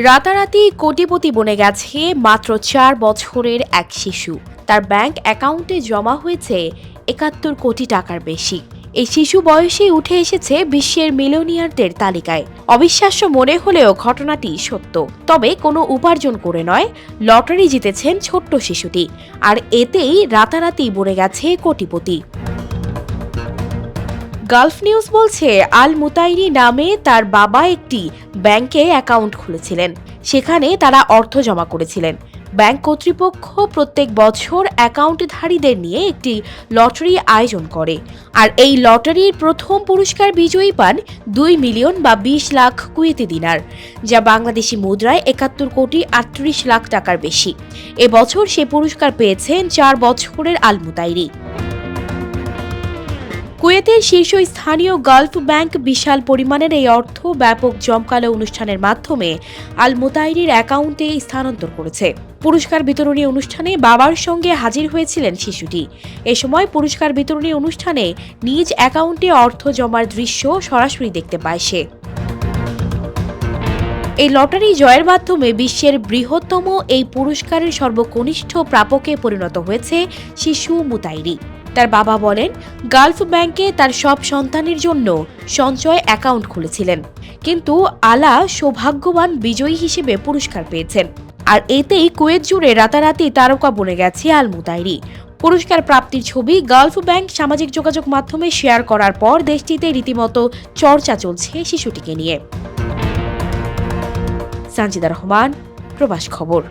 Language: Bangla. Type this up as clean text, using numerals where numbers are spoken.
রাতারাতি কোটিপতি বনে গেছে মাত্র ৪ বছরের এক শিশু। তার ব্যাংক অ্যাকাউন্টে জমা হয়েছে ৭১ কোটি টাকার বেশি। এই শিশু বয়সেই উঠে এসেছে বিশ্বের মিলিয়নিয়ারদের তালিকায়। অবিশ্বাস্য মনে হলেও ঘটনাটি সত্য। তবে কোনো উপার্জন করে নয়, লটারি জিতেছেন ছোট্ট শিশুটি, আর এতেই রাতারাতি বনে গেছে কোটিপতি। গালফ নিউজ বলছে, আল মুতাইরি নামে তার বাবা একটি ব্যাংকে অ্যাকাউন্ট খুলেছিলেন। সেখানে তারা অর্থ জমা করেছিলেন। ব্যাংক কর্তৃপক্ষ প্রত্যেক বছর অ্যাকাউন্টধারীদের নিয়ে একটি লটারি আয়োজন করে, আর এই লটারির প্রথম পুরস্কার বিজয়ী পান ২ মিলিয়ন বা ২০ লাখ কুয়েতি দিনার, যা বাংলাদেশি মুদ্রায় ৭১ কোটি ৩৮ লাখ টাকার বেশি। এবছর সে পুরস্কার পেয়েছেন ৪ বছরের আল মুতাইরি। কুয়েতের শীর্ষস্থানীয় গালফ ব্যাংক বিশাল পরিমাণের এই অর্থ ব্যাপক জমকালো অনুষ্ঠানের মাধ্যমে আল মুতাইরির অ্যাকাউন্টে স্থানান্তর করেছে। পুরস্কার বিতরণী অনুষ্ঠানে বাবার সঙ্গে হাজির হয়েছিলেন শিশুটি। এ সময় পুরস্কার বিতরণী অনুষ্ঠানে নিজ অ্যাকাউন্টে অর্থ জমার দৃশ্য সরাসরি দেখতে পায় সে। এই লটারি জয়ের মাধ্যমে বিশ্বের বৃহত্তম এই পুরস্কারের সর্বকনিষ্ঠ প্রাপকে পরিণত হয়েছে শিশু মুতাইরি। তার বাবা বলেন, গালফ ব্যাংকে তার সব সন্তানের জন্য সঞ্চয় অ্যাকাউন্ট খুলেছিলেন, কিন্তু আলা সৌভাগ্যবান বিজয়ী হিসেবে পুরস্কার পেয়েছেন। আর এতেই কুয়েত জুড়ে রাতারাতি তারকা বনে গেছে আল মুতাইরি। পুরস্কার প্রাপ্তির ছবি গালফ ব্যাংক সামাজিক যোগাযোগ মাধ্যমে শেয়ার করার পর দেশটিতে রীতিমতো চর্চা চলছে শিশুটিকে নিয়ে। সানজিদা রহমান, প্রবাস খবর।